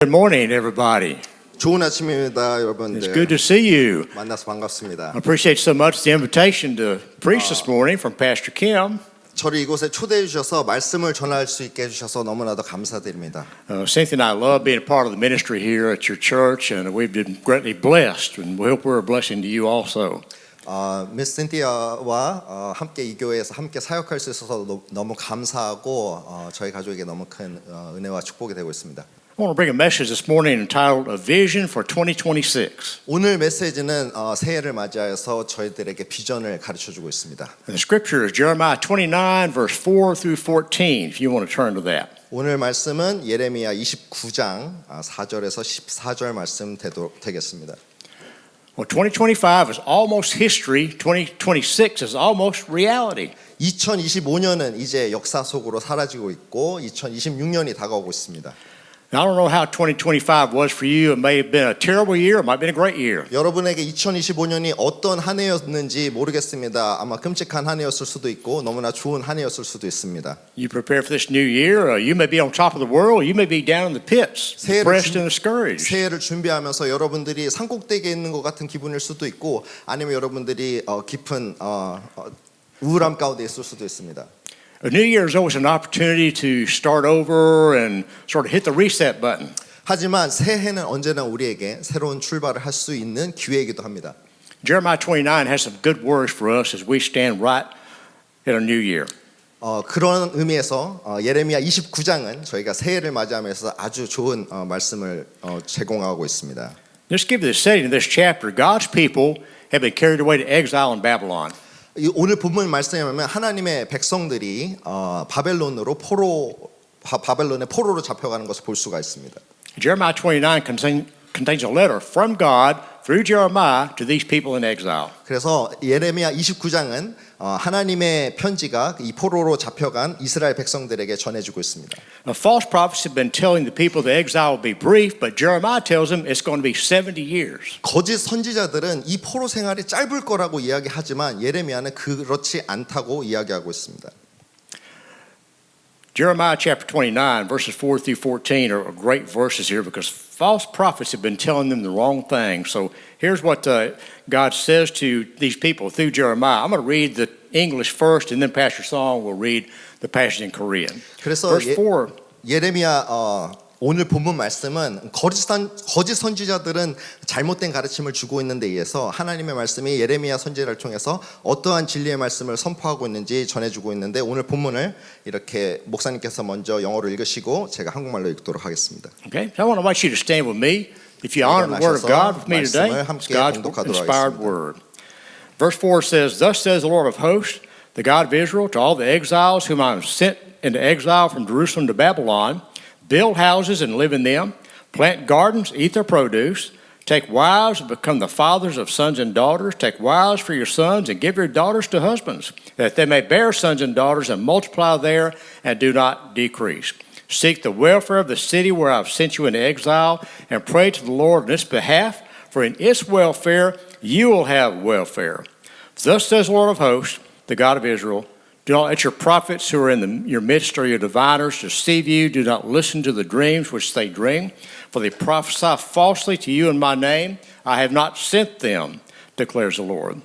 Good morning, everybody. 좋은 아침입니다, It's 여러분들. good to see you. 만나서 반갑습니다. I appreciate so much the invitation to preach this morning from Pastor Kim. 저를 이곳에 초대해 주셔서 말씀을 전할 수 있게 해주셔서 너무나도 감사드립니다. Cynthia and I love being a part of the ministry here at your church, and we've been greatly blessed, and we hope we're a blessing to you also. 미스 신티아와 함께 이 교회에서 함께 사역할 수 있어서 너무 감사하고 저희 가족에게 너무 큰 은혜와 축복이 되고 있습니다. I want to bring a message this morning entitled A Vision for 2026. 오늘 메시지는 새해를 맞이하여서 저희들에게 비전을 가르쳐주고 있습니다. And the scripture is Jeremiah 29, verse 4 through 14, if you want to turn to that. 오늘 말씀은 예레미야 29장 4절에서 14절 말씀 되겠습니다. Well, 2025 is almost history. 2026 is almost reality. 2025년은 이제 역사 속으로 사라지고 있고 2026년이 다가오고 있습니다. Now, I don't know how 2025 was for you. It may have been a terrible year. It might have been a great year. 여러분에게 2025년이 어떤 한 해였는지 모르겠습니다. 아마 끔찍한 한 해였을 수도 있고 너무나 좋은 한 해였을 수도 있습니다. You prepare for this new year. You may be on top of the world. You may be down in the pits, depressed and discouraged. 새해를 준비하면서 여러분들이 산꼭대기에 있는 것 같은 기분일 수도 있고 아니면 여러분들이 깊은 우울함 가운데 있을 수도 있습니다. A new year is always an opportunity to start over and sort of hit the reset button. 하지만 새해는 언제나 우리에게 새로운 출발을 할 수 있는 기회이기도 합니다. Jeremiah 29 has some good words for us as we stand right at a new year. 그런 의미에서 예레미야 29장은 저희가 새해를 맞이하면서 아주 좋은 말씀을 제공하고 있습니다. Let's give you the setting of this chapter. God's people have been carried away to exile in Babylon. 오늘 본문 말씀에 보면 하나님의 백성들이 바벨론의 포로로 잡혀가는 것을 볼 수가 있습니다. Jeremiah 29 contains a letter from God through Jeremiah to these people in exile. 그래서 예레미야 29장은 하나님의 편지가 이 포로로 잡혀간 이스라엘 백성들에게 전해주고 있습니다. Now, false prophets have been telling the people the exile will be brief, but Jeremiah tells them it's going to be 70 years. 거짓 선지자들은 이 포로 생활이 짧을 거라고 이야기하지만 예레미야는 그렇지 않다고 이야기하고 있습니다. Jeremiah chapter 29, verses 4 through 14 are great verses here because false prophets have been telling them the wrong thing. So here's what God says to these people through Jeremiah. I'm going to read the English first, and then Pastor Song will read the passage in Korean. 그래서 Verse 4. 예레미야 오늘 본문 말씀은 거짓 선지자들은 잘못된 가르침을 주고 있는 데 의해서 하나님의 말씀이 예레미야 선지자를 통해서 어떠한 진리의 말씀을 선포하고 있는지 전해주고 있는데 오늘 본문을 이렇게 목사님께서 먼저 영어로 읽으시고 제가 한국말로 읽도록 하겠습니다. Okay, so I want to invite you to stand with me. If you honor the word of God with me today, it's God's inspired word. Verse 4 says, Thus says the Lord of hosts, the God of Israel, to all the exiles whom I have sent into exile from Jerusalem to Babylon, build houses and live in them, plant gardens, eat their produce, take wives and become the fathers of sons and daughters, take wives for your sons and give your daughters to husbands, that they may bear sons and daughters and multiply there and do not decrease. Seek the welfare of the city where I have sent you into exile and pray to the Lord on its behalf, for in its welfare you will have welfare. Thus says the Lord of hosts, the God of Israel, do not let your prophets who are in your midst or your diviners deceive you. Do not listen to the dreams which they dream, for they prophesy falsely to you in my name. I have not sent them, declares the Lord.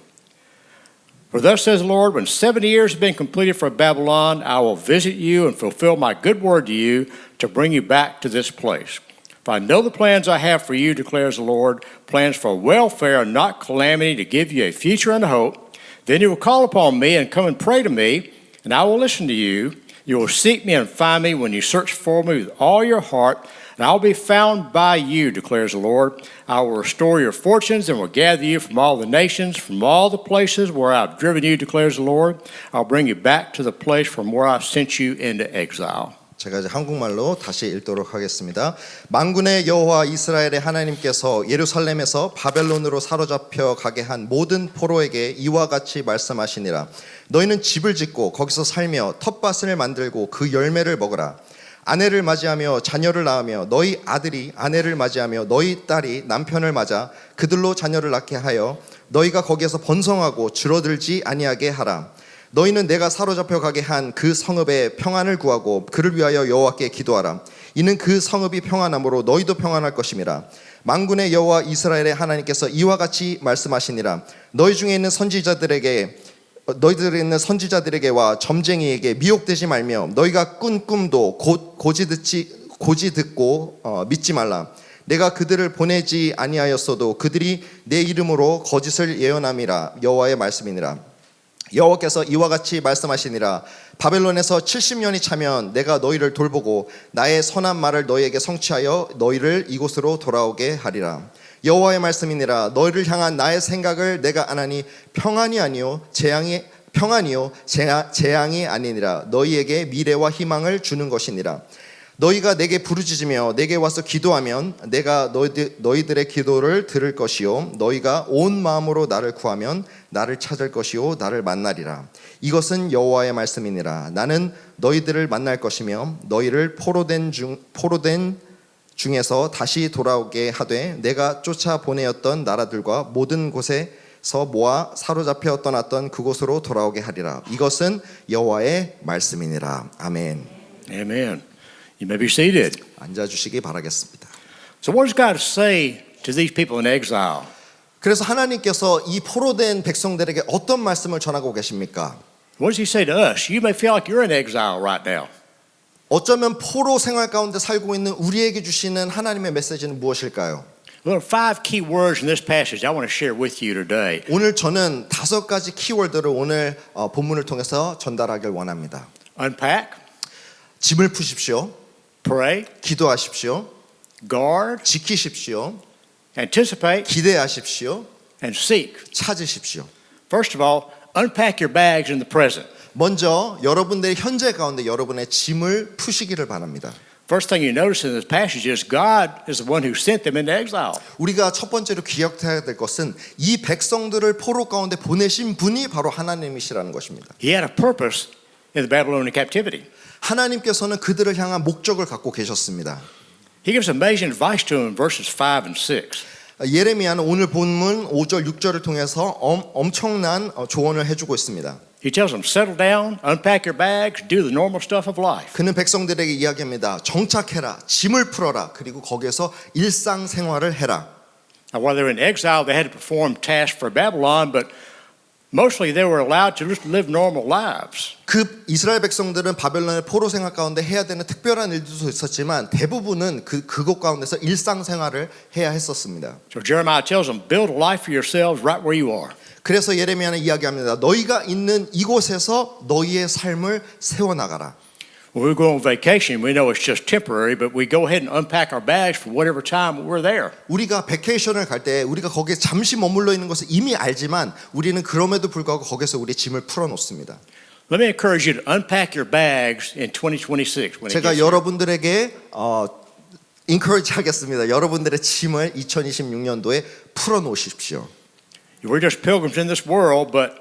For thus says the Lord, when 70 years have been completed for Babylon, I will visit you and fulfill my good word to you to bring you back to this place. For I know the plans I have for you, declares the Lord, plans for welfare and not calamity, to give you a future and a hope. Then you will call upon me and come and pray to me, and I will listen to you. You will seek me and find me when you search for me with all your heart, and I will be found by you, declares the Lord. I will restore your fortunes and will gather you from all the nations, from all the places where I have driven you, declares the Lord. I'll bring you back to the place from where I sent you into exile. 제가 이제 한국말로 다시 읽도록 하겠습니다. 만군의 여호와 이스라엘의 하나님께서 예루살렘에서 바벨론으로 사로잡혀 가게 한 모든 포로에게 이와 같이 말씀하시니라. 너희는 집을 짓고 거기서 살며 텃밭을 만들고 그 열매를 먹으라. 아내를 맞이하며 자녀를 낳으며 너희 아들이 아내를 맞이하며 너희 딸이 남편을 맞아 그들로 자녀를 낳게 하여 너희가 거기에서 번성하고 줄어들지 아니하게 하라. 너희는 내가 사로잡혀 가게 한 그 성읍의 평안을 구하고 그를 위하여 여호와께 기도하라. 이는 그 성읍이 평안함으로 너희도 평안할 것임이라. 만군의 여호와 이스라엘의 하나님께서 이와 같이 말씀하시니라. 너희 중에 있는 너희들에 있는 선지자들에게와 점쟁이에게 미혹되지 말며 너희가 꾼 꿈도 고지 듣고 믿지 말라. 내가 그들을 보내지 아니하였어도 그들이 내 이름으로 거짓을 예언함이라. 여호와의 말씀이니라. 여호와께서 이와 같이 말씀하시니라. 바벨론에서 70년이 차면 내가 너희를 돌보고 나의 선한 말을 너희에게 성취하여 너희를 이곳으로 돌아오게 하리라. 여호와의 말씀이니라. 너희를 향한 나의 생각을 내가 아나니 평안이 아니요 재앙이 아니니라. 너희에게 미래와 희망을 주는 것이니라. 너희가 내게 부르짖으며 내게 와서 기도하면 내가 너희들의 기도를 들을 것이요 너희가 온 마음으로 나를 구하면 나를 찾을 것이요 나를 만나리라. 이것은 여호와의 말씀이니라. 나는 너희들을 만날 것이며 너희를 포로된 중에서 다시 돌아오게 하되 내가 쫓아 보내었던 나라들과 모든 곳에서 모아 사로잡혀 떠났던 그곳으로 돌아오게 하리라. 이것은 여호와의 말씀이니라. 아멘. Amen. You may be seated. 앉아주시기 바라겠습니다. So what does God say to these people in exile? 그래서 하나님께서 이 포로된 백성들에게 어떤 말씀을 전하고 계십니까? What does he say to us? You may feel like you're in exile right now. 어쩌면 포로 생활 가운데 살고 있는 우리에게 주시는 하나님의 메시지는 무엇일까요? There are 5 key words in this passage I want to share with you today. 오늘 저는 5가지 키워드를 오늘 본문을 통해서 전달하길 원합니다. Unpack, 짐을 푸십시오. pray, 기도하십시오. guard, 지키십시오. anticipate, 기대하십시오. and seek. 찾으십시오. First of all, unpack your bags in the present. 먼저 여러분들의 현재 가운데 여러분의 짐을 푸시기를 바랍니다. First thing you notice in this passage is God is the one who sent them into exile. 우리가 첫 번째로 기억해야 될 것은 이 백성들을 포로 가운데 보내신 분이 바로 하나님이시라는 것입니다. He had a purpose in the Babylonian captivity. 하나님께서는 그들을 향한 목적을 갖고 계셨습니다. He gives amazing advice to them in verses 5 and 6. 예레미야는 오늘 본문 5절 6절을 통해서 엄청난 조언을 해주고 있습니다. He tells them, settle down, unpack your bags, do the normal stuff of life. 그는 백성들에게 이야기합니다. 정착해라, 짐을 풀어라, 그리고 거기에서 일상생활을 해라. Now, while they were in exile, they had to perform tasks for Babylon, but mostly they were allowed to just live normal lives. 그 이스라엘 백성들은 바벨론의 포로 생활 가운데 해야 되는 특별한 일들도 있었지만 대부분은 그곳 가운데서 일상생활을 해야 했었습니다. So Jeremiah tells them, build a life for yourselves right where you are. 그래서 예레미야는 이야기합니다. 너희가 있는 이곳에서 너희의 삶을 세워나가라. When we go on vacation, we know it's just temporary, but we go ahead and unpack our bags for whatever time we're there. 우리가 베케이션을 갈 때 우리가 거기에 잠시 머물러 있는 것을 이미 알지만 우리는 그럼에도 불구하고 거기서 우리의 짐을 풀어놓습니다. Let me encourage you to unpack your bags in 2026. When it 제가 gets 여러분들에게 encourage 하겠습니다. 여러분들의 짐을 2026년도에 풀어놓으십시오. We're just pilgrims in this world, but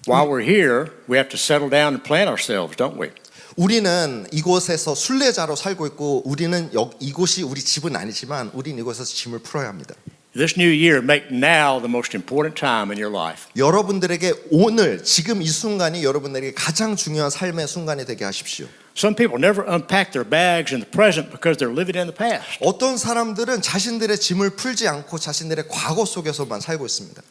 while we're here, we have to settle down and plant ourselves, don't we? 우리는 이곳에서 순례자로 살고 있고 우리는 이곳이 우리 집은 아니지만 우리는 이곳에서 짐을 풀어야 합니다. This new year, make now the most important time in your life. 여러분들에게 오늘 지금 이 순간이 여러분들에게 가장 중요한 삶의 순간이 되게 하십시오. Some people never unpack their bags in the present because they're living in the past. 어떤 사람들은 자신들의 짐을 풀지 않고 자신들의 과거 속에서만 살고 있습니다.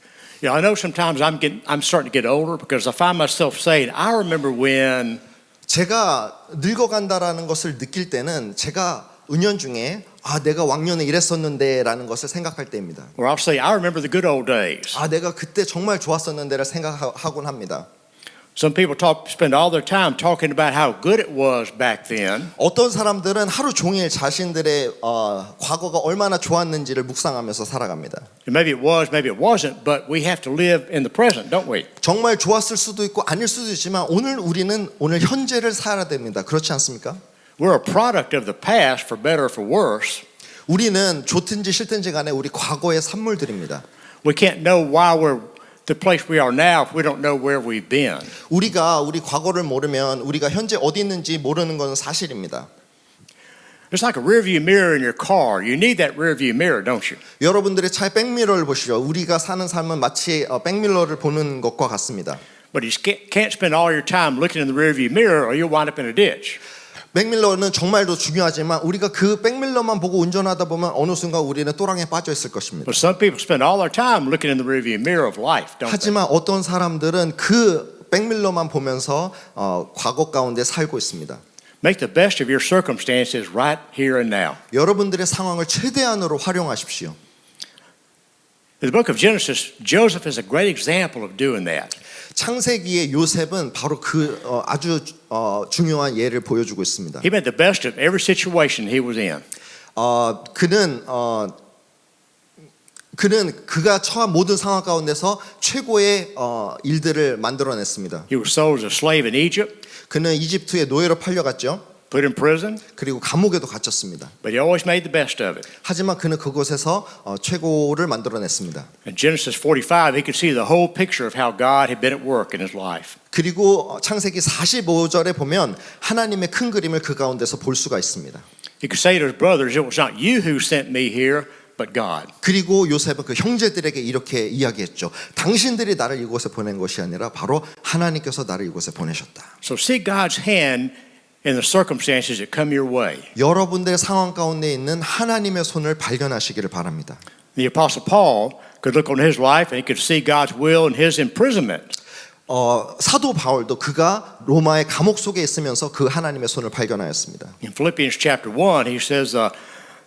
Yeah, I know sometimes I'm starting to get older because I find myself saying, I remember when. 제가 늙어간다라는 것을 느낄 때는 제가 은연중에 내가 왕년에 이랬었는데라는 것을 생각할 때입니다. Or I'll say, I remember the good old days. 내가 그때 정말 좋았었는데를 생각하곤 합니다. Some people spend all their time talking about how good it was back then. 어떤 사람들은 하루 종일 자신들의 과거가 얼마나 좋았는지를 묵상하면서 살아갑니다. Maybe it was, maybe it wasn't, but we have to live in the present, don't we? 정말 좋았을 수도 있고 아닐 수도 있지만 우리는 오늘 현재를 살아야 됩니다. 그렇지 않습니까? We're a product of the past, for better or for worse. 우리는 좋든지 싫든지 간에 우리 과거의 산물들입니다. We can't know why we're the place we are now if we don't know where we've been. 우리가 우리 과거를 모르면 우리가 현재 어디 있는지 모르는 건 사실입니다. It's like a rearview mirror in your car. You need that rearview mirror, don't you? 여러분들의 차의 백미러를 보시죠. 우리가 사는 삶은 마치 백미러를 보는 것과 같습니다. But you can't spend all your time looking in the rearview mirror or you'll wind up in a ditch. 백밀러는 정말도 중요하지만 우리가 그 백밀러만 보고 운전하다 보면 어느 순간 우리는 또랑에 빠져 있을 것입니다. But some people spend all their time looking in the rearview mirror of life, don't they? 하지만 어떤 사람들은 그 백밀러만 보면서 과거 가운데 살고 있습니다. Make the best of your circumstances right here and now. 여러분들의 상황을 최대한으로 활용하십시오. In the book of Genesis, Joseph is a great example of doing that. 창세기의 요셉은 바로 그 아주 중요한 예를 보여주고 있습니다. He made the best of every situation he was in. 그는 그가 처한 모든 상황 가운데서 최고의 일들을 만들어냈습니다. He was sold as a slave in Egypt, 그는 이집트의 노예로 팔려갔죠. put in prison, 그리고 감옥에도 갇혔습니다. but he always made the best of it. 하지만 그는 그곳에서 최고를 만들어냈습니다. In Genesis 45, he could see the whole picture of how God had been at work in his life. 그리고 창세기 45절에 보면 하나님의 큰 그림을 그 가운데서 볼 수가 있습니다. He could say to his brothers, it was not you who sent me here, but God. 그리고 요셉은 그 형제들에게 이렇게 이야기했죠. 당신들이 나를 이곳에 보낸 것이 아니라 바로 하나님께서 나를 이곳에 보내셨다. So see God's hand in the circumstances that come your way. 여러분들의 상황 가운데 있는 하나님의 손을 발견하시기를 바랍니다. The Apostle Paul could look on his life and he could see God's will in his imprisonment. 사도 바울도 그가 로마의 감옥 속에 있으면서 그 하나님의 손을 발견하였습니다. In Philippians chapter 1, he says,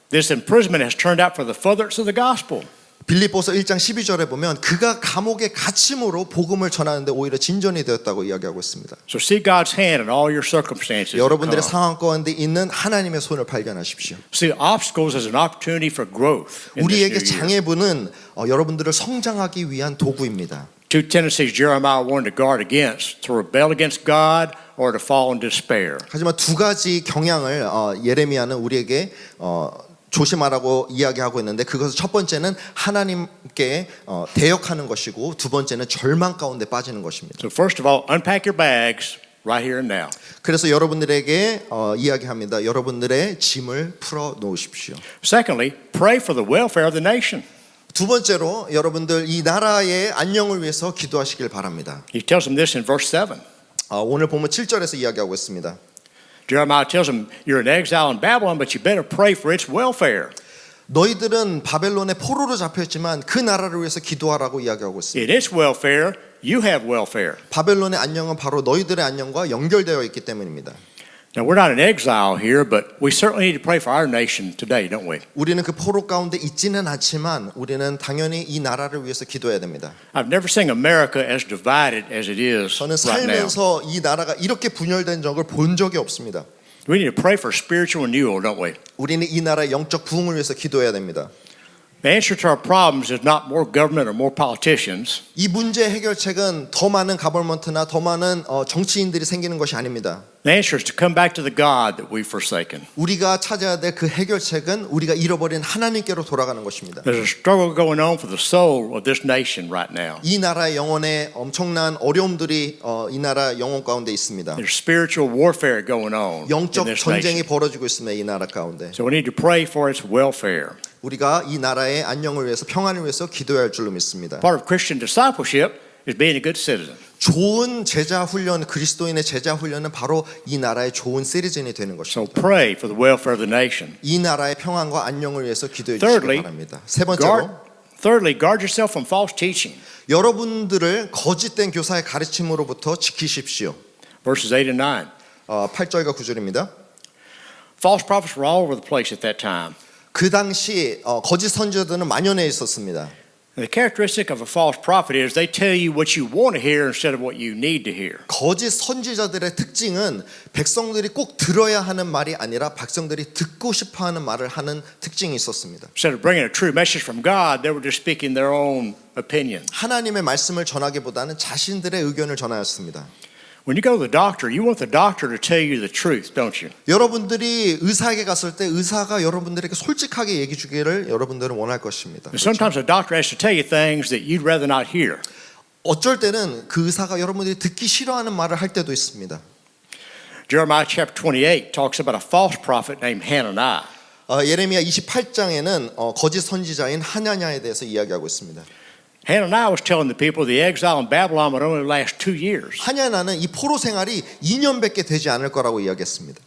this imprisonment has turned out for the furtherance of the gospel. 빌립보서 1장 12절에 보면 그가 감옥에 갇힘으로 복음을 전하는데 오히려 진전이 되었다고 이야기하고 있습니다. So see God's hand in all your circumstances. that 여러분들의 come. 상황 가운데 있는 하나님의 손을 발견하십시오. See obstacles as an opportunity for growth. In this 우리에게 new year. 장애부는 여러분들을 성장하기 위한 도구입니다. Two tendencies Jeremiah wanted to guard against: to rebel against God or to fall in despair. 하지만 두 가지 경향을 예레미야는 우리에게 조심하라고 이야기하고 있는데 그것은 첫 번째는 하나님께 대역하는 것이고 두 번째는 절망 가운데 빠지는 것입니다. So first of all, unpack your bags right here and now. 그래서 여러분들에게 이야기합니다. 여러분들의 짐을 풀어 놓으십시오. Secondly, pray for the welfare of the nation. 두 번째로 여러분들 이 나라의 안녕을 위해서 기도하시길 바랍니다. He tells them this in verse 7. 오늘 보면 7절에서 이야기하고 있습니다. Jeremiah tells them, you're in exile in Babylon, but you better pray for its welfare. 너희들은 바벨론의 포로로 잡혔지만 그 나라를 위해서 기도하라고 이야기하고 있습니다. In its welfare, you have welfare. 바벨론의 안녕은 바로 너희들의 안녕과 연결되어 있기 때문입니다. Now, we're not in exile here, but we certainly need to pray for our nation today, don't we? 우리는 그 포로 가운데 있지는 않지만 우리는 당연히 이 나라를 위해서 기도해야 됩니다. I've never seen America as divided as it is 저는 right now. 살면서 이 나라가 이렇게 분열된 적을 본 적이 없습니다. We need to pray for spiritual renewal, don't we? 우리는 이 나라의 영적 부흥을 위해서 기도해야 됩니다. The answer to our problems is not more government or more politicians. 이 문제 해결책은 더 많은 가버먼트나 더 많은 정치인들이 생기는 것이 아닙니다. The answer is to come back to the God that we've forsaken. 우리가 찾아야 될 그 해결책은 우리가 잃어버린 하나님께로 돌아가는 것입니다. There's a struggle going on for the soul of this nation right now. 이 나라의 영혼에 엄청난 어려움들이 이 나라 영혼 가운데 있습니다. There's spiritual warfare going on in 영적 this 전쟁이 nation. 벌어지고 있습니다. 이 나라 가운데. So we need to pray for its welfare. 우리가 이 나라의 안녕을 위해서 평안을 위해서 기도해야 할 줄로 믿습니다. Part of Christian discipleship is being a good citizen. 좋은 제자 훈련, 그리스도인의 제자 훈련은 바로 이 나라의 좋은 시리즌이 되는 So 것입니다. pray for the welfare of the nation. 이 나라의 평안과 안녕을 위해서 기도해 Thirdly, 주시기 바랍니다. 세 번째로 guard yourself from false teaching. 여러분들을 거짓된 교사의 가르침으로부터 지키십시오. Verses 8 and 9. 8절과 9절입니다. False prophets were all over the place at that time. 그 당시 거짓 선지자들은 만연해 있었습니다. And the characteristic of a false prophet is they tell you what you want to hear instead of what you need to hear. 거짓 선지자들의 특징은 백성들이 꼭 들어야 하는 말이 아니라 백성들이 듣고 싶어하는 말을 하는 특징이 있었습니다. Instead of bringing a true message from God, they were just speaking their own opinion. 하나님의 말씀을 전하기보다는 자신들의 의견을 전하였습니다. When you go to the doctor, you want the doctor to tell you the truth, don't you? 여러분들이 의사에게 갔을 때 의사가 여러분들에게 솔직하게 얘기 주기를 여러분들은 원할 것입니다. And sometimes the doctor has to tell you things that you'd rather not hear. 어쩔 때는 그 의사가 여러분들이 듣기 싫어하는 말을 할 때도 있습니다. Jeremiah chapter 28 talks about a false prophet named Hananiah. 예레미야 28장에는 거짓 선지자인 하나냐에 대해서 이야기하고 있습니다. Hananiah was telling the people the exile in Babylon would only last 2 years. 하냐나는 이 포로 생활이 2년밖에 되지 않을 거라고 이야기했습니다.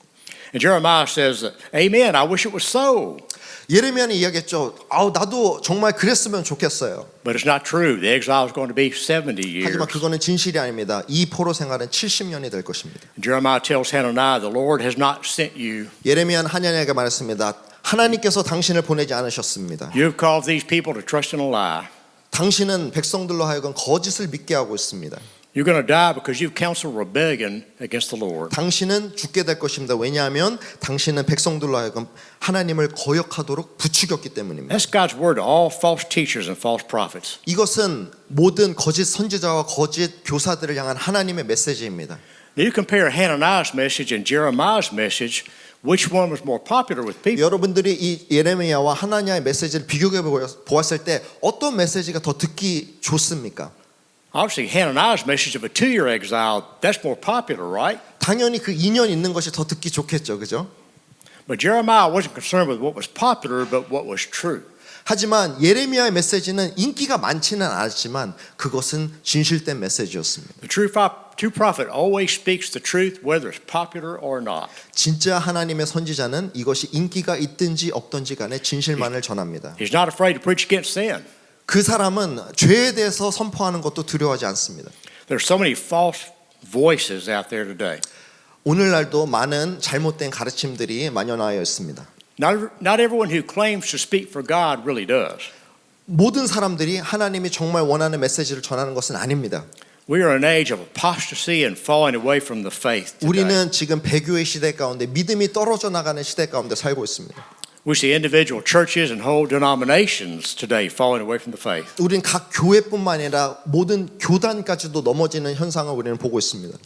And Jeremiah says, Amen, I wish it was so. 예레미야는 이야기했죠. 나도 정말 그랬으면 좋겠어요. But it's not true. The exile is going to be 70 years. 하지만 그거는 진실이 아닙니다. 이 포로 생활은 70년이 될 것입니다. Jeremiah tells Hananiah, the Lord has not sent you. 예레미야는 하냐나에게 말했습니다. 하나님께서 당신을 보내지 않으셨습니다. You have caused these people to trust in a lie. 당신은 백성들로 하여금 거짓을 믿게 하고 있습니다. You're going to die because you've counseled rebellion against the Lord. 당신은 죽게 될 것입니다. 왜냐하면 당신은 백성들로 하여금 하나님을 거역하도록 부추겼기 때문입니다. That's God's word to all false teachers and false prophets. 이것은 모든 거짓 선지자와 거짓 교사들을 향한 하나님의 메시지입니다. You compare Hananiah's message and Jeremiah's message, which one was more popular with people? 여러분들이 이 예레미야와 하나냐의 메시지를 비교해 보았을 때 어떤 메시지가 더 듣기 좋습니까? Obviously, Hananiah's message of a 2-year exile, that's more popular, right? 당연히 그 2년 있는 것이 더 듣기 좋겠죠, 그죠? But Jeremiah wasn't concerned with what was popular, but what was true. 하지만 예레미야의 메시지는 인기가 많지는 않았지만 그것은 진실된 메시지였습니다. The true prophet always speaks the truth, whether it's popular or not. 진짜 하나님의 선지자는 이것이 인기가 있든지 없든지 간에 진실만을 전합니다. He's not afraid to preach against sin. 그 사람은 죄에 대해서 선포하는 것도 두려워하지 않습니다. There's so many false voices out there today. 오늘날도 많은 잘못된 가르침들이 만연하여 있습니다. Not everyone who claims to speak for God really does. 모든 사람들이 하나님이 정말 원하는 메시지를 전하는 것은 아닙니다. We are in an age of apostasy and falling away from the faith today. 우리는 지금 배교의 시대 가운데 믿음이 떨어져 나가는 시대 가운데 살고 있습니다. We see individual churches and whole denominations today falling away from the faith. 우리는 각 교회뿐만 아니라 모든 교단까지도 넘어지는 현상을 우리는 보고 있습니다.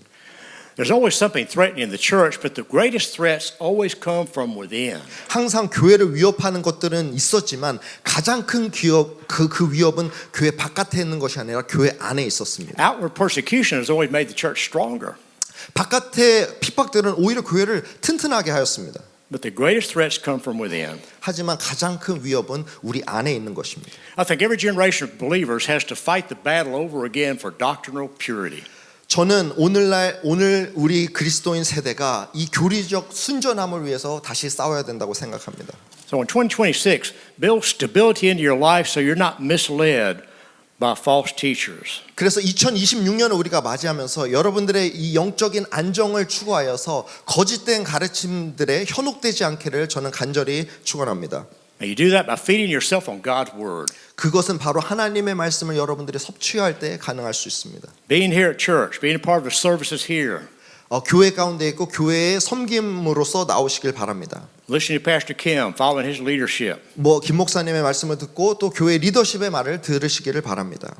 There's always something threatening the church, but the greatest threats always come from within. 항상 교회를 위협하는 것들은 있었지만 가장 큰 그 위협은 교회 바깥에 있는 것이 아니라 교회 안에 있었습니다. Outward persecution has always made the church stronger. 바깥의 핍박들은 오히려 교회를 튼튼하게 하였습니다. But the greatest threats come from within. 하지만 가장 큰 위협은 우리 안에 있는 것입니다. I think every generation of believers has to fight the battle over again for doctrinal purity. 저는 오늘 우리 그리스도인 세대가 이 교리적 순전함을 위해서 다시 싸워야 된다고 생각합니다. So in 2026, build stability into your life so you're not misled by false teachers. 그래서 2026년을 우리가 맞이하면서 여러분들의 이 영적인 안정을 추구하여서 거짓된 가르침들에 현혹되지 않기를 저는 간절히 축원합니다. And you do that by feeding yourself on God's word. 그것은 바로 하나님의 말씀을 여러분들이 섭취할 때 가능할 수 있습니다. Being here at church, being a part of the services here. 교회 가운데 있고 교회의 섬김으로서 나오시길 바랍니다. Listening to Pastor Kim, following his leadership. 김 목사님의 말씀을 듣고 또 교회 리더십의 말을 들으시기를 바랍니다.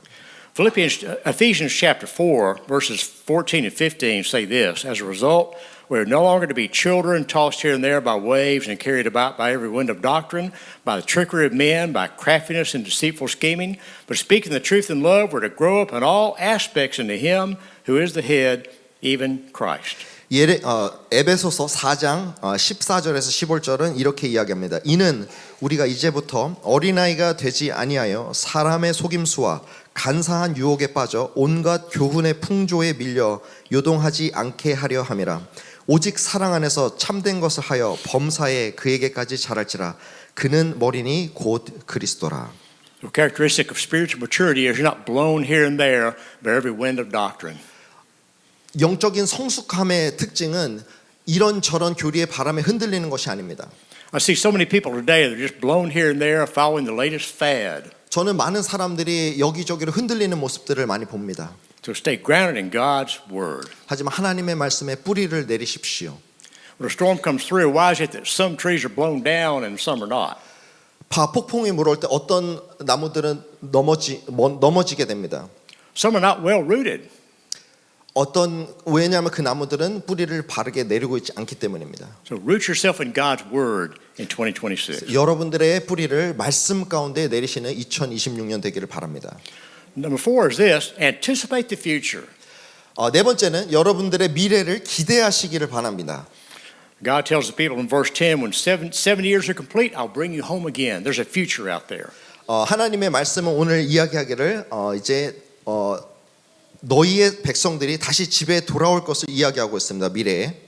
Ephesians chapter 4, verses 14 and 15 say this: As a result, we are no longer to be children tossed here and there by waves and carried about by every wind of doctrine, by the trickery of men, by craftiness and deceitful scheming. But speaking the truth in love, we're to grow up in all aspects into Him who is the head, even Christ. 에베소서 4장 14절에서 15절은 이렇게 이야기합니다. 이는 우리가 이제부터 어린아이가 되지 아니하여 사람의 속임수와 간사한 유혹에 빠져 온갖 교훈의 풍조에 밀려 요동하지 않게 하려 함이라. 오직 사랑 안에서 참된 것을 하여 범사에 그에게까지 자랄지라. 그는 머리니 곧 그리스도라. The characteristic of spiritual maturity is you're not blown here and there by every wind of doctrine. 영적인 성숙함의 특징은 이런저런 교리의 바람에 흔들리는 것이 아닙니다. I see so many people today that are just blown here and there following the latest fad. 저는 많은 사람들이 여기저기로 흔들리는 모습들을 많이 봅니다. To stay grounded in God's word. 하지만 하나님의 말씀에 뿌리를 내리십시오. When a storm comes through, why is it that some trees are blown down and some are not? 폭풍이 물어올 때 어떤 나무들은 넘어지게 됩니다. Some are not well rooted. 왜냐하면 그 나무들은 뿌리를 바르게 내리고 있지 않기 때문입니다. So root yourself in God's word in 2026. 여러분들의 뿌리를 말씀 가운데 내리시는 2026년 되기를 바랍니다. Number 4 is this: anticipate the future. 네 번째는 여러분들의 미래를 기대하시기를 바랍니다. God tells the people in verse 10, when seven years are complete, I'll bring you home again. There's a future out there. 하나님의 말씀은 오늘 이야기하기를 이제 너희의 백성들이 다시 집에 돌아올 것을 이야기하고 있습니다. 미래에.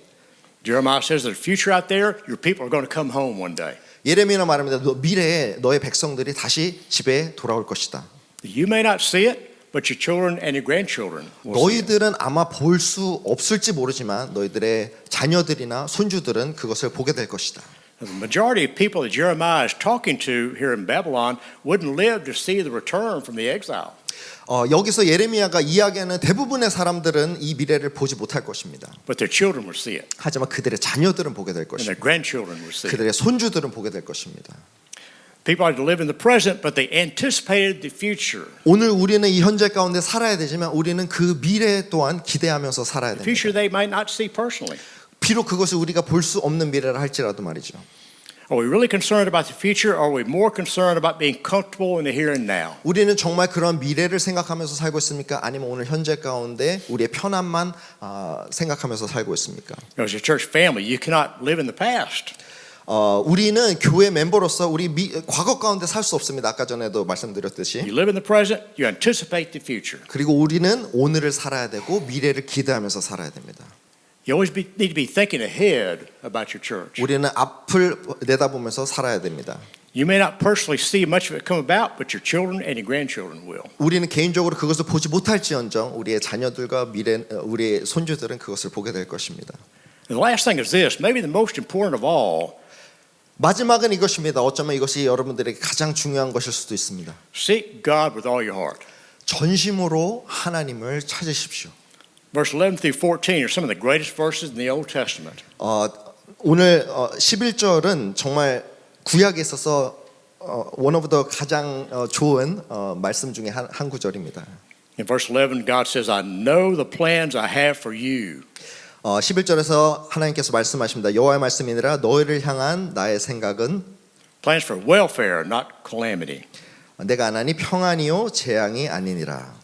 Jeremiah says there's a future out there. Your people are going to come home one day. 예레미야는 말합니다. 미래에 너의 백성들이 다시 집에 돌아올 것이다. You may not see it, but your children and your grandchildren will see it. 너희들은 아마 볼 수 없을지 모르지만 너희들의 자녀들이나 손주들은 그것을 보게 될 것이다. The majority of people that Jeremiah is talking to here in Babylon wouldn't live to see the return from the exile. 여기서 예레미야가 이야기하는 대부분의 사람들은 이 미래를 보지 못할 것입니다. But their children will see it, 하지만 그들의 자녀들은 보게 될 and 것입니다. their grandchildren will see it. 그들의 손주들은 보게 될 것입니다. People are to live in the present, but they anticipated the future. 오늘 우리는 이 현재 가운데 살아야 되지만 우리는 그 미래 또한 기대하면서 살아야 The 됩니다. future they might not see personally. 비록 그것을 우리가 볼 수 없는 미래라 할지라도 말이죠. Are we really concerned about the future, or are we more concerned about being comfortable in the here and now? 우리는 정말 그런 미래를 생각하면서 살고 있습니까? 아니면 오늘 현재 가운데 우리의 편안만 생각하면서 살고 있습니까? As a church family, you cannot live in the past. 우리는 교회 멤버로서 우리 과거 가운데 살 수 없습니다. 아까 전에도 말씀드렸듯이. You live in the present, you anticipate the future. 그리고 우리는 오늘을 살아야 되고 미래를 기대하면서 살아야 됩니다. You always need to be thinking ahead about your church. 우리는 앞을 내다보면서 살아야 됩니다. You may not personally see much of it come about, but your children and your grandchildren will. 우리는 개인적으로 그것을 보지 못할지언정 우리의 자녀들과 우리의 손주들은 그것을 보게 될 것입니다. And the last thing is this, maybe the most important of all, 마지막은 이것입니다. 어쩌면 이것이 여러분들에게 가장 중요한 것일 수도 있습니다. seek God with all your heart. 전심으로 하나님을 찾으십시오. Verse 11 through 14 are some of the greatest verses in the Old Testament. 오늘 11절은 정말 구약에 있어서 one of the 가장 좋은 말씀 중에 한 구절입니다. In verse 11, God says, I know the plans I have for you. 11절에서 하나님께서 말씀하십니다. 여호와의 말씀이니라 너희를 향한 나의 생각은 Plans for welfare, not calamity. 내가 안 하니 평안이요 재앙이 아니니라.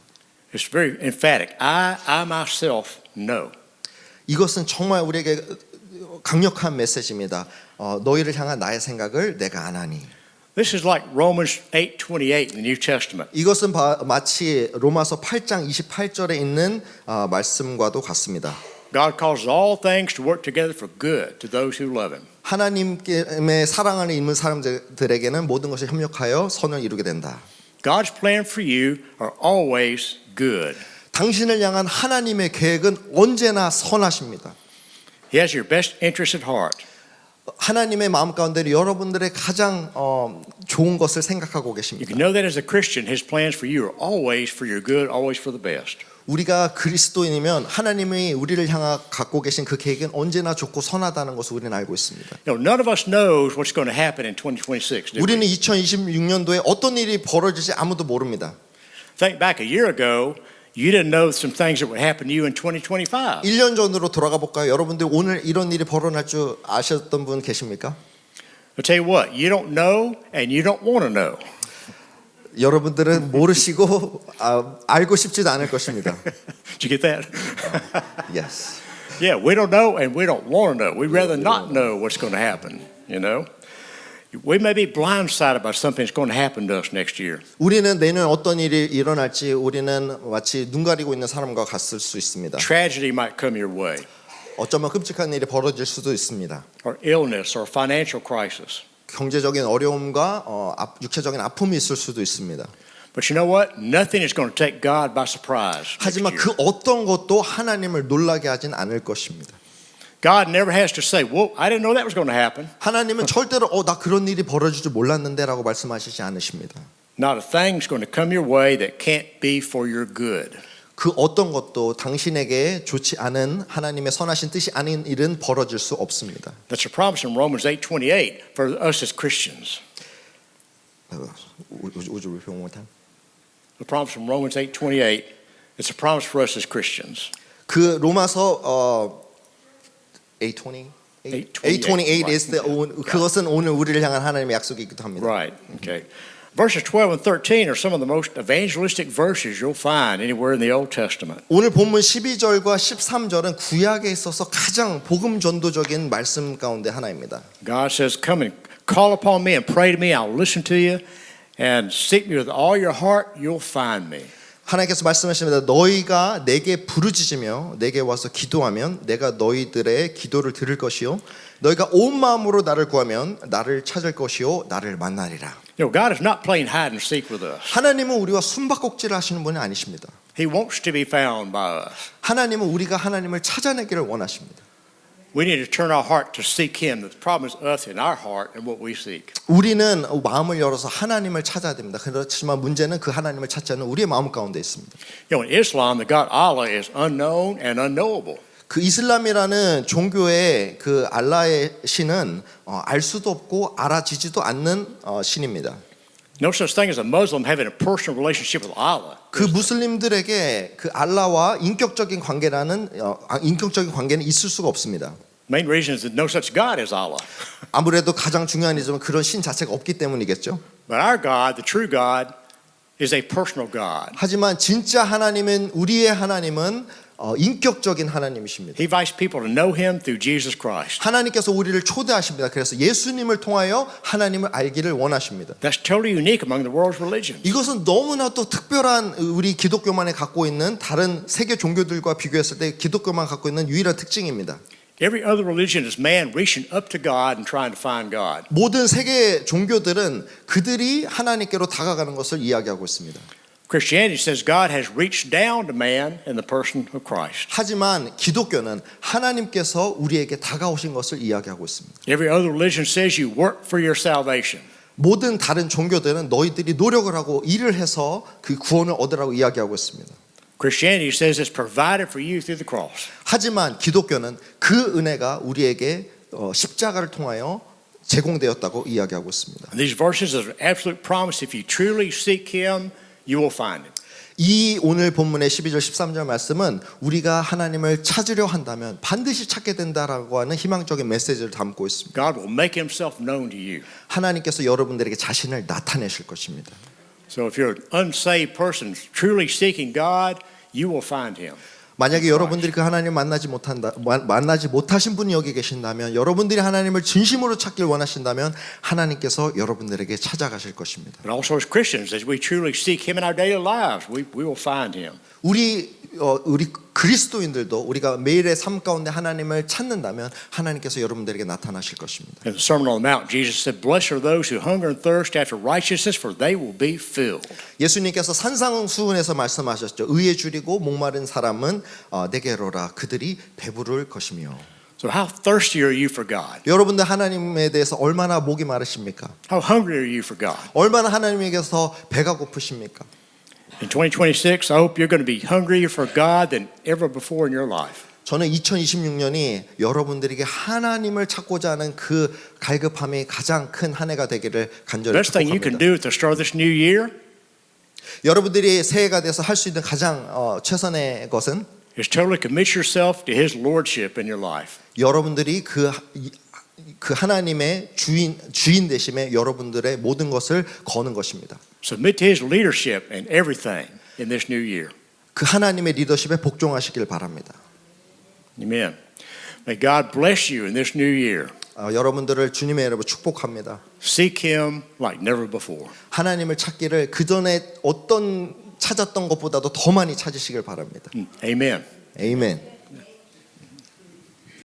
It's very emphatic. I myself know. 이것은 정말 우리에게 강력한 메시지입니다. 너희를 향한 나의 생각을 내가 안 하니. This is like Romans 8:28 in the New Testament. 이것은 마치 로마서 8장 28절에 있는 말씀과도 같습니다. God causes all things to work together for good to those who love Him. 하나님의 사랑하는 있는 사람들에게는 모든 것이 협력하여 선을 이루게 된다. God's plan for you are always good. 당신을 향한 하나님의 계획은 언제나 선하십니다. He has your best interest at heart. 하나님의 마음 가운데 여러분들의 가장 좋은 것을 생각하고 You 계십니다. can know that as a Christian, His plans for you are always for your good, always for the best. 우리가 그리스도인이면 하나님이 우리를 향하 갖고 계신 그 계획은 언제나 좋고 선하다는 것을 우리는 알고 있습니다. You know, none of us knows what's going to happen in 2026. do we? 우리는 2026년도에 어떤 일이 벌어질지 아무도 모릅니다. Think back a year ago, you didn't know some things that would happen to you in 2025. 1년 전으로 돌아가 볼까요? 여러분들 오늘 이런 일이 벌어날 줄 아셨던 분 계십니까? I'll tell you what, you don't know and you don't want to know. 여러분들은 모르시고 알고 싶지도 않을 것입니다. Did you get that? Yes. Yeah, we don't know and we don't want to know. We'd rather not know what's going to happen, you know. We may be blindsided by something that's going to happen to us next year. 우리는 내년 어떤 일이 일어날지 우리는 마치 눈 가리고 있는 사람과 같을 수 있습니다. Tragedy might come your way, 어쩌면 끔찍한 일이 벌어질 수도 있습니다. or illness, or financial crisis. 경제적인 어려움과 육체적인 아픔이 있을 수도 있습니다. But you know what? Nothing is going to take God by surprise. next 하지만 year. 그 어떤 것도 하나님을 놀라게 하진 않을 것입니다. God never has to say, "Well, I didn't know that was going to happen." 하나님은 절대로 나 그런 일이 벌어질 줄 몰랐는데라고 말씀하시지 않으십니다. Not a thing's going to come your way that can't be for your good. 그 어떤 것도 당신에게 좋지 않은 하나님의 선하신 뜻이 아닌 일은 벌어질 수 없습니다. That's a promise in Romans 8:28 for us as Christians. Would you repeat one more time? The promise from Romans 8:28. It's a promise for us as Christians. 그 로마서 8:28 is the 그것은 오늘 우리를 향한 하나님의 약속이기도 합니다. Right. Okay. Verses 12 and 13 are some of the most evangelistic verses you'll find anywhere in the Old Testament. 오늘 본문 12절과 13절은 구약에 있어서 가장 복음 전도적인 말씀 가운데 하나입니다. God says, "Come and call upon me and pray to me. I'll listen to you, and seek me with all your heart, you'll find me. 하나님께서 말씀하십니다. 너희가 내게 부르짖으며 내게 와서 기도하면 내가 너희들의 기도를 들을 것이요 너희가 온 마음으로 나를 구하면 나를 찾을 것이요 나를 만나리라. You know, God is not playing hide and seek with us. 하나님은 우리와 숨바꼭질을 하시는 분이 아니십니다. He wants to be found by us. 하나님은 우리가 하나님을 찾아내기를 원하십니다. We need to turn our heart to seek Him. The problem is us in our heart and what we seek. 우리는 마음을 열어서 하나님을 찾아야 됩니다. 그렇지만 문제는 그 하나님을 찾지 않는 우리의 마음 가운데 있습니다. You know, in Islam, the God Allah is unknown and unknowable. 그 이슬람이라는 종교의 그 알라의 신은 알 수도 없고 알아지지도 않는 신입니다. No such thing as a Muslim having a personal relationship with Allah. 그 무슬림들에게 그 알라와 인격적인 관계는 있을 수가 없습니다. Main reason is that no such God as Allah. 아무래도 가장 중요한 이유는 그런 신 자체가 없기 때문이겠죠. But our God, the true God, is a personal God. 하지만 진짜 하나님은 우리의 하나님은 인격적인 하나님이십니다. He invites people to know Him through Jesus Christ. 하나님께서 우리를 초대하십니다. 그래서 예수님을 통하여 하나님을 알기를 원하십니다. That's totally unique among the world's religions. 이것은 너무나 또 특별한 우리 기독교만이 갖고 있는 다른 세계 종교들과 비교했을 때 기독교만 갖고 있는 유일한 특징입니다. Every other religion is man reaching up to God and trying to find God. 모든 세계 종교들은 그들이 하나님께로 다가가는 것을 이야기하고 있습니다. Christianity says God has reached down to man in the person of Christ. 하지만 기독교는 하나님께서 우리에게 다가오신 것을 이야기하고 있습니다. Every other religion says you work for your salvation. 모든 다른 종교들은 너희들이 노력을 하고 일을 해서 그 구원을 얻으라고 이야기하고 있습니다. Christianity says it's provided for you through the cross. 하지만 기독교는 그 은혜가 우리에게 십자가를 통하여 제공되었다고 이야기하고 있습니다. And these verses are an absolute promise. If you truly seek Him, you will find Him. 이 오늘 본문의 12절 13절 말씀은 우리가 하나님을 찾으려 한다면 반드시 찾게 된다라고 하는 희망적인 메시지를 담고 있습니다. God will make Himself known to you. 하나님께서 여러분들에게 자신을 나타내실 것입니다. So if you're an unsaved person truly seeking God, you will find Him. 만약에 여러분들이 그 하나님을 만나지 못하신 분이 여기 계신다면 여러분들이 하나님을 진심으로 찾길 원하신다면 하나님께서 여러분들에게 찾아가실 것입니다. But also as Christians, as we truly seek Him in our daily lives, we will find Him. 우리 그리스도인들도 우리가 매일의 삶 가운데 하나님을 찾는다면 하나님께서 여러분들에게 나타나실 것입니다. In the Sermon on the Mount, Jesus said, "Blessed are those who hunger and thirst after righteousness, for they will be filled." 예수님께서 산상수훈에서 말씀하셨죠. 의에 줄이고 목마른 사람은 내게로라 그들이 배부를 것이며. So how thirsty are you for God? 여러분들 하나님에 대해서 얼마나 목이 마르십니까? How hungry are you for God? 얼마나 하나님에게서 배가 고프십니까? In 2026, I hope you're going to be hungrier for God than ever before in your life. 저는 2026년이 여러분들에게 하나님을 찾고자 하는 그 갈급함이 가장 큰 한 해가 되기를 간절히 Best thing you can 축복합니다. do at the start of this new year 여러분들이 새해가 돼서 할 수 있는 가장 최선의 것은 is totally commit yourself to His lordship in your life. 여러분들이 그 하나님의 주인 되심에 여러분들의 모든 것을 거는 것입니다. Submit to His leadership in everything in this new year. 그 하나님의 리더십에 복종하시길 바랍니다. Amen. May God bless you in this new year. 여러분들을 주님의 이름으로 축복합니다. Seek Him like never before. 하나님을 찾기를 그 전에 어떤 찾았던 것보다도 더 많이 찾으시길 바랍니다. Amen. 아멘.